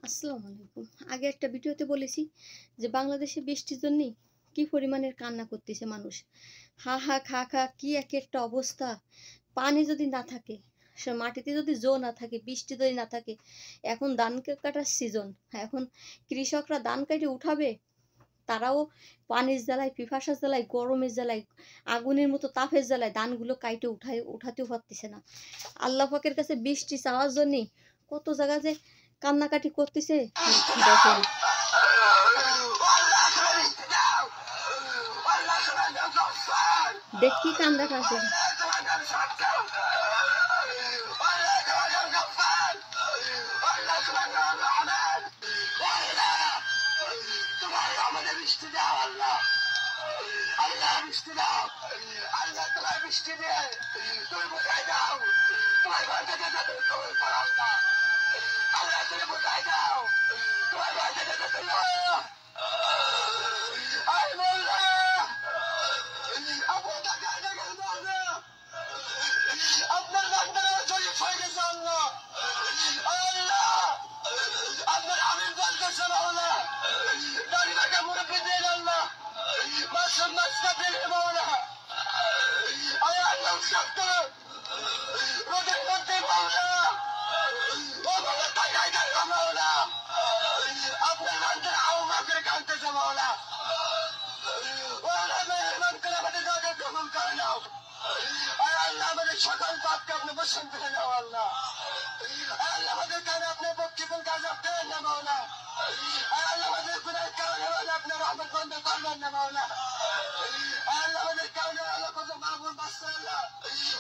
আসসালামু আলাইকুম। আগে একটা ভিডিওতে বলেছি যে বাংলাদেশে বৃষ্টির জন্যে কি পরিমাণের কান্না করতেছে মানুষ। হা হা খা খা কি এক একটা অবস্থা। পানি যদি না থাকে, সে মাটিতে যদি জো না থাকে, বৃষ্টি যদি না থাকে, এখন ধান কাটার সিজন। এখন কৃষকরা ধান কেটে উঠাবে, তারাও পানির জ্বালায়, পিপাসার জ্বালায়, গরমের জ্বালায়, আগুনের মতো তাপের জ্বালায় ধানগুলো কাইটে উঠাতেও পারতেছে না। আল্লাহ পাকের কাছে বৃষ্টি চাওয়ার জন্যে কত জায়গা যে কান্নাকাটি করতেছে দেখেন। দেখি কান্দা কাছে সকল পাপকে আপনি বসন করে দাও আল্লাহ। আল্লাহ আমাদের কারণে আপনি বক্ষিপন কাজ আপনার না মাওলা। আল্লাহ আমাদের গুনাহের কারণে আপনার রহমত বন্ধ করবেন না মাওলা। আল্লাহ আমাদের কারণে আল্লাহ কত মাহবুব বাঁচতে আল্লাহ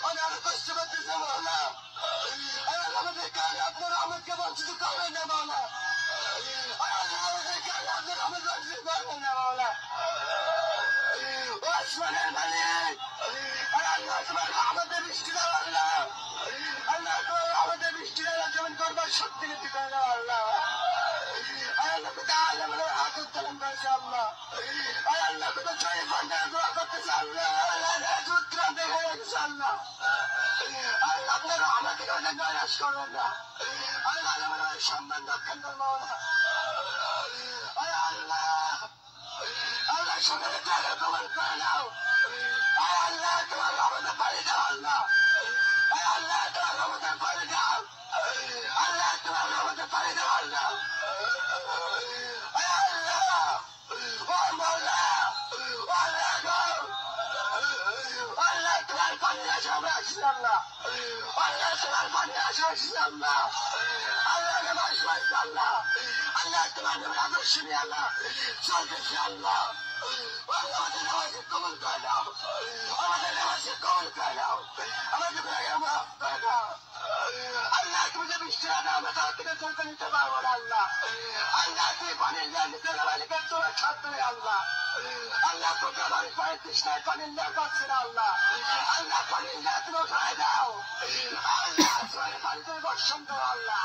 অনেক কষ্ট করতেছে মাওলা। আল্লাহ আমাদের কারণে আপনার রহমতকে বঞ্চিত করবেন না মাওলা। আল্লাহ আমাদের কারণে আপনার রহমত বঞ্চিত করবেন না মাওলা। আসমানের মালিক আল্লাহ তোমার আমাদের বৃষ্টি দাও আল্লাহ। আল্লাহ তোমার আমাদের বৃষ্টি দাও যেমন করবার শক্তি নীতি করে দাও আল্লাহ। আল্লাহ কোথায় আমাদের হাত উত্তোলন করেছে আল্লাহ। আল্লাহ কোথায় জয় ভান্ডার দোয়া করতেছে আল্লাহ। সূত্র দেখে রেখেছে আল্লাহ। আল্লাহ আপনার আমাকে নৈরাশ করবেন না। আল্লাহ আমাদের সম্মান রক্ষণ করবো না। আল্লাহ আল্লাহ সকলে তারা কবল করে নাও। আল্লাহ তোমার রহমতে পানি দাও আল্লাহ। আল্লাহ তোমার রহমতে পানি দাও। আল্লাহ তোমার রহমতে পানি দাও আল্লাহ। আল্লাহ ও মাওলা আল্লাহ গো আল্লাহ তোমার পানি আসে আমরা আসছি আল্লাহ। আল্লাহ তোমার পানি আসে আসছি আল্লাহ। আল্লাহ নামাজ পড়ছি আল্লাহ। আল্লাহ তোমার নামে আদর্শ নিয়ে আল্লাহ চলতেছি আল্লাহ। আমাদের নামাজে কবুল করে দাও। আমাদের নামাজে কবুল করে দাও। আমাদের গুনাহের মাফ করে দাও। আল্লাহ তুমি যে বৃষ্টি না দাও আমরা তার থেকে চলতে নিতে পারবো না আল্লাহ। আল্লাহ তুমি পানির না নিতে মালিকের তোমার ছাড়তে আল্লাহ। আল্লাহ কোথাও বাড়ি পায়ে তৃষ্ণায় পানির না পাচ্ছে না আল্লাহ। আল্লাহ পানির না তুমি উঠায় দাও। আল্লাহ তোমার পানি তুমি বর্ষণ করো আল্লাহ।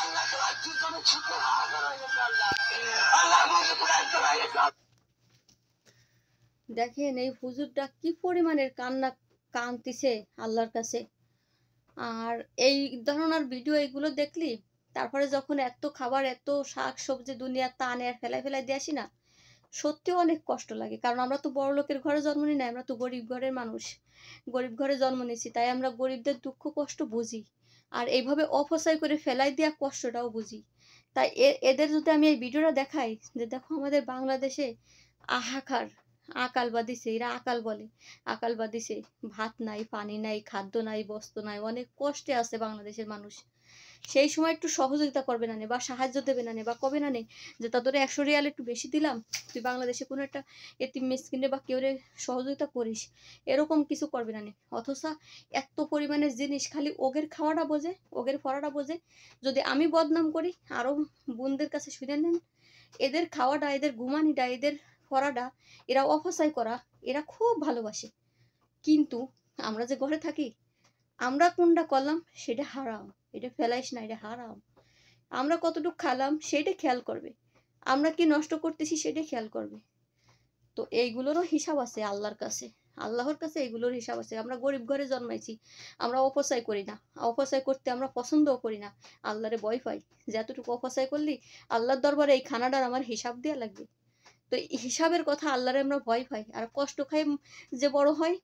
আল্লাহ তোমার জীবনে ছুটে হাজার হয়ে গেছে আল্লাহ। আল্লাহ মুখে পুরাই চলে গেছে। দেখেন এই হুজুরটা কি পরিমাণের কাঁদতেছে আল্লাহর কাছে। আর এই ধরনের ভিডিও এগুলো দেখলি তারপরে যখন এত খাবার এত শাক সবজি দুনিয়ার টানে আর ফেলাই ফেলাই দিয়ে আসি না, সত্যিও অনেক কষ্ট লাগে। কারণ আমরা তো বড় লোকের ঘরে জন্ম নিই না, আমরা তো গরিব ঘরের মানুষ, গরিব ঘরে জন্ম নিয়েছি, তাই আমরা গরিবদের দুঃখ কষ্ট বুঝি। আর এইভাবে অপচয় করে ফেলাই দেওয়া কষ্টটাও বুঝি। তাই এদের যদি আমি এই ভিডিওটা দেখাই যে দেখো আমাদের বাংলাদেশে আহাকার আকাল বাদিছে, এরা আকাল বলে, আকাল বাদিছে, ভাত নাই, পানি নাই, খাদ্য নাই, বস্ত্র নাই, অনেক কষ্টে আছে বাংলাদেশের মানুষ। সেই সময় একটু সহযোগিতা করবে না নে বা সাহায্য দেবে না নে বা কবে না নে যে তাদের 100 রিয়াল একটু বেশি দিলাম, তুই বাংলাদেশে কোনো একটা এতিম মিসকিনে বা কেউ সহযোগিতা করিস, এরকম কিছু করবে না নে। অথচ এত পরিমাণের জিনিস খালি ওগের খাওয়াটা বোঝে, ওগের পড়াটা বোঝে। যদি আমি বদনাম করি আরো বোনদের কাছে শুনে নেন, এদের খাওয়াটা, এদের ঘুমানিটা, এদের পড়াটা, এরা অপচয় করা, এরা খুব ভালোবাসে। কিন্তু আমরা যে ঘরে থাকি, আমরা কোনটা করলাম সেটা হারাম, এটা ফেলাইস না, এটা হারাম। আমরা কতটুকু খালাম সেটা খেয়াল করবে, আমরা কি নষ্ট করতেছি সেটা খেয়াল করবে। তো এইগুলোরও হিসাব আছে আল্লাহর কাছে। আল্লাহর কাছে এগুলোর হিসাব আছে। আমরা গরিব ঘরে জন্মাইছি, আমরা অপচয় করি না, অপচয় করতে আমরা পছন্দও করি না, আল্লাহরে ভয় পাই যে এতটুকু অপচয় করলি আল্লাহর দরবারে এই খানাটার আমার হিসাব দেওয়া লাগবে। তো এই হিসাবের কথা আল্লাহরে আমরা ভয় পাই। আর কষ্ট খাই যে বড় হয়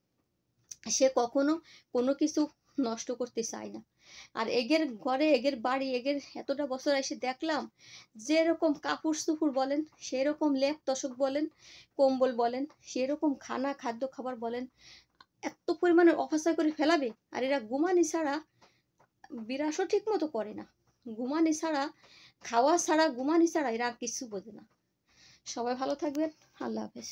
সে কখনো কোনো কিছু নষ্ট করতে চায় না। আর এগের ঘরে এগের বাড়ি এগের এতটা বছর এসে দেখলাম যেরকম কাপড় চোপড় বলেন, সেরকম লেপ তোশক বলেন, কম্বল বলেন, সেরকম খানা খাদ্য খাবার বলেন, এত পরিমাণে অপচয় করে ফেলাবে। আর এরা ঘুমানি ছাড়া বিরাসও ঠিক মতো করে না। ঘুমানি ছাড়া, খাওয়া ছাড়া, ঘুমানি ছাড়া এরা আর কিছু বোঝে না। সবাই ভালো থাকবেন। আল্লাহ হাফেজ।